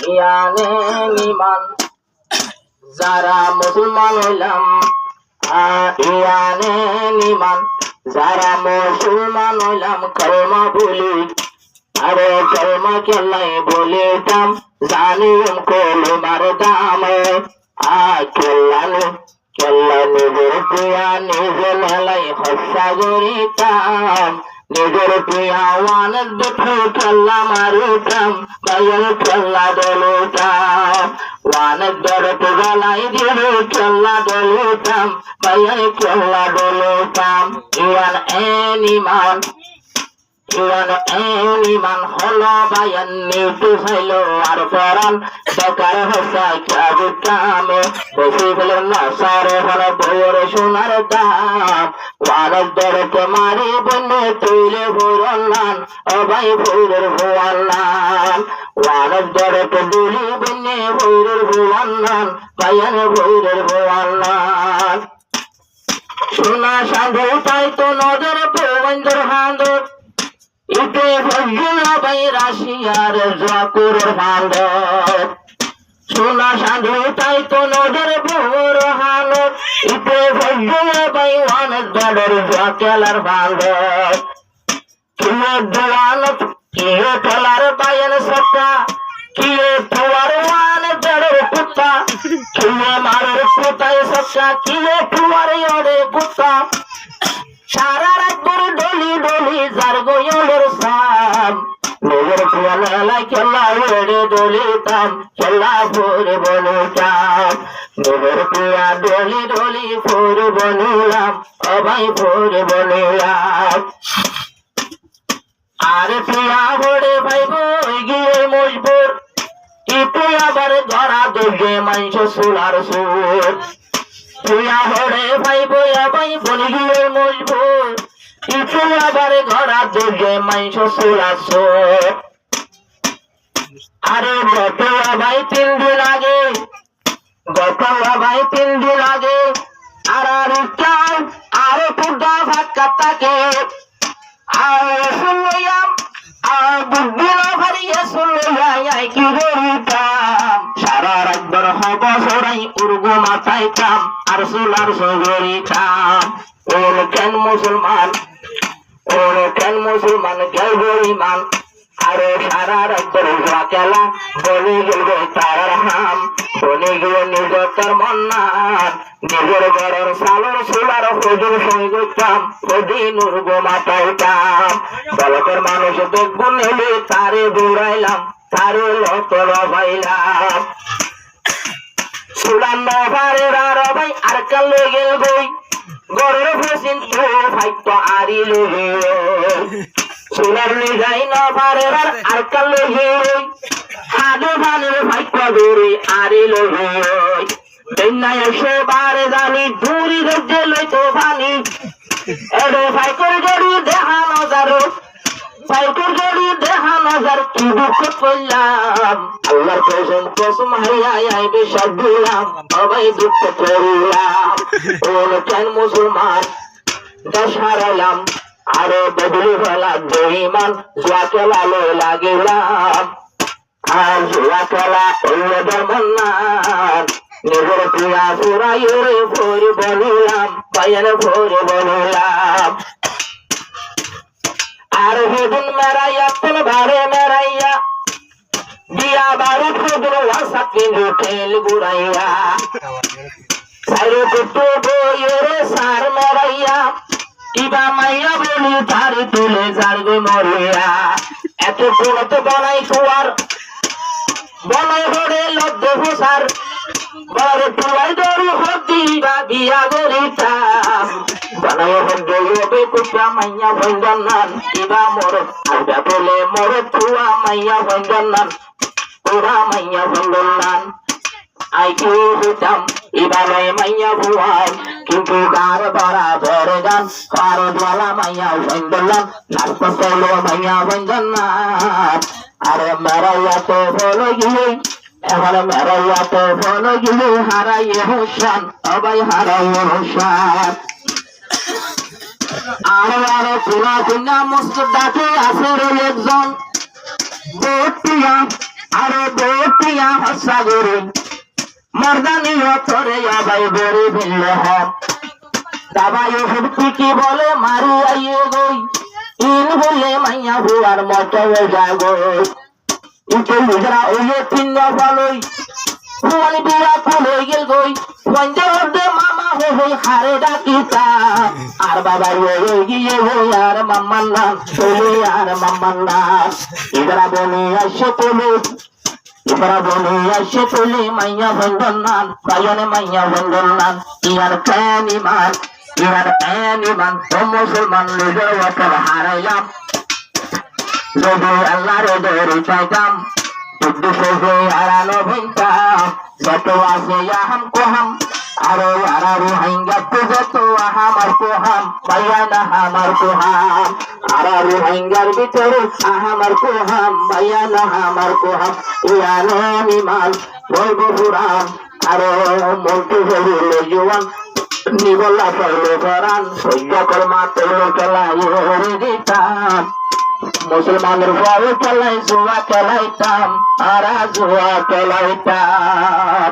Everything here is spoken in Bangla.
ইয়ানে নিমান যারা মুসলমান হইলাম ইয়ানে নিমান যারা মুসলমান হইলাম কলমা বলি আরে কলমা কেলাই বলিতাম জানিম কলমার দাম কেল্লানো কেল্লা নিজের প্রিয়া নিজে মেলাই হস্যা গরিতাম নিজের প্রিয়া ওয়ানের দুটো খেলা মারুতাম বাইয়ের খেলা দলুতাম ওয়ানের দরতে গলাই দিয়ে খেলা দলুতাম বাইয়ের খেলা দলুতাম ইয়ান এনিমান ইয়ান এনিমান হলো বাইয়ান নিউটু হইলো আর পরান বেকার হসাই কাজুতামে বেশি ফেলেন না সারে হলো বইয়ের সোনার দাম ওয়ানের দরতে মারি বন্যে তুইলে ভুরলান ও ভাই ভুরের ভুয়াল্লান ওয়ানের দরতে দুলি বন্যে ভুরের ভুয়াল্লান বাইয়ান ভুরের ভুয়াল্লান সোনা সাধু তাই তো নজর বন্ধুর হাঁদর ইতে ভজ্জুল ভাই রাশিয়ার জাকুরের হাঁদর সোনা সাধু তাই তো নজর বহর হাঁদর ইতে ভজ্জুল ভাই ওয়ানের দরের জাকেলার হাঁদর কিয়ে দোয়ান কিয়ে তোলার বাইয়ের সত্তা কিয়ে তোয়ার ওয়ানের দরের কুত্তা কিয়ে মারের কুত্তায় সত্তা কিয়ে তোয়ার ওরে কুত্তা সারা রাত করে ডলি ডলি যার গোয়েলের সাম নিজের পিয়ালা খেলা ওরে ডলিতাম খেলা ভোরে বলতাম নিজের পিয়া ডলি ডলি ভোরে বলিলাম ও ভাই ভোরে বলিলাম আর পিয়া ভোরে ভাই বই গিয়ে মজবুর ইতে আবার ধরা দেবে মাংস সোলার সুর পিয়া ভোরে ভাই বইয়া ভাই বলি গিয়ে মজবুর ইতে আবার ধরা দেবে মাংস সোলার সুর আরে গতলা ভাই 3 দিন আগে গতলা ভাই 3 দিন আগে আর চাই আর পুডা ভাত কাটাকে আর শুনলাম আর বুদ্ধির ভারিয়ে শুনলাই কি গরিতাম সারা রাত বড় হব সরাই উর্গু মাথায় কাম আর সোলার সগরিতাম ওর কেন মুসলমান কেউ গরিমান আরে সারা রাত বড় খেলা বলে গেল তার হাম বলে গেল নিজের মন্নান নিজের ঘরের সালোর সোলার হজুর সঙ্গিতাম প্রদিন উর্গো মাথায় কাম বলকের মানুষ দেখবো নেলে তারে দৌড়াইলাম তারে লতল ভাইলাম সুলান নভারের আর ভাই আর কালে গেল বই গরের ফেসিন তো ভাইতো আরি লগে সুলার নিজাই নভারের আর কালে গেল হাদু ভানের ভাইতো দূরে আরি লগে বেন্নায় এসে বারে জানি দূরি দেখতে লইতো ভানি এরে ভাইকর গড়ি দেখানো যারো ভাইকর গড়ি দেখানো যার কি দুঃখ করলাম আল্লাহর কসম হাইয়া আইবে সব দিলাম সবাই দুঃখ করলাম ওর কেন মুসলমান দেশ হারালাম আরো বদলি ফেলা বেঈমান জুয়া খেলা লাগিলাম আর জুয়া খেলা অন্যদের মন্নান নিজের প্রিয়া ফুরাই ওরে ভোরে বলিলাম বাইয়ের ভোরে বলিলাম আর সেদিন মেরাইয়া তেল ভারে মেরাইয়া বিয়া বাড়ি ফুদুর ওয়াসা কিন্তু তেল গুড়াইয়া সাইরে কুটু বইয়ের সার মেরাইয়া কিবা মাইয়া বলি তারি তুলে যার গো মরিয়া এত পুরত বনাই কুয়ার বনাই হরে লদ্দ ফুসার বড় তুলাই দড়ি হতি বা বিয়া গরিতাম বনাই হরে কুপা মাইয়া ভঞ্জনান কিবা মোর আইবা বলে মোর তুয়া মাইয়া ভঞ্জনান ওরা মাইয়া ভঞ্জনান আই কি হইতাম ইবালে মাইয়া ভুয়াই কিন্তু গার ভরা ভরে গান পারদওয়ালা মাইয়া ভঞ্জনান নাস্তা চলো মাইয়া ভঞ্জনান আরে মেরাইয়া তো বলো গিয়ে এবারে মেরাইয়া তো বলো গিয়ে হারাইয়ে হোসান সবাই হারাইয়ে হোসান আরে পুরা দুনিয়া মসজিদ ডাকে আছে একজন বটিয়া আরে বটিয়া মাইয়া হসা গরি মর্দানি অতরে আবাই বড়ি ভিল্লে হ্যাঁ দাবাই হুড়কি কি বলে মারি আইয়ে গই ইন বলে মাইয়া বুয়ার মতো জাগই ইতে লিজরা ওয়ে তিন বলই ফুয়ানি বিয়া কুলে গেল গই বন্ধে হদে মামা হই হারে ডাকিতা আর বাবা ওই গিয়ে হই আর মাম্মান না চলে আর মাম্মান না ইদরা বনে আসে তোলে ইদরা বনে আসে তোলে মাইয়া বন্ধন নান বায়নে মাইয়া বন্ধন নান ইয়ার কানি মান তো মুসলমান লিজর ওয়াকার হারাইলাম যদি আল্লাহর দরে চাইতাম তুদ্দু সে হারানো ভিনতাম যত আছে हमको हम আরো আরো হাইঙ্গা তো যত আমার কো हम ভাইয়া না আমার কো हम আরো হাইঙ্গার ভিতরে আমার কো हम ভাইয়া না আমার কো हम ইয়ানো নিমাল বলবো পুরাণ আরো মলতে হইলো জওয়ান নিবলা পড়লো কোরআন সহ্য কর্মা তোলো চলাই হরে দিতাম মুসলমানের বউ চলাই জুয়া চলাইতাম আর জুয়া চলাইতাম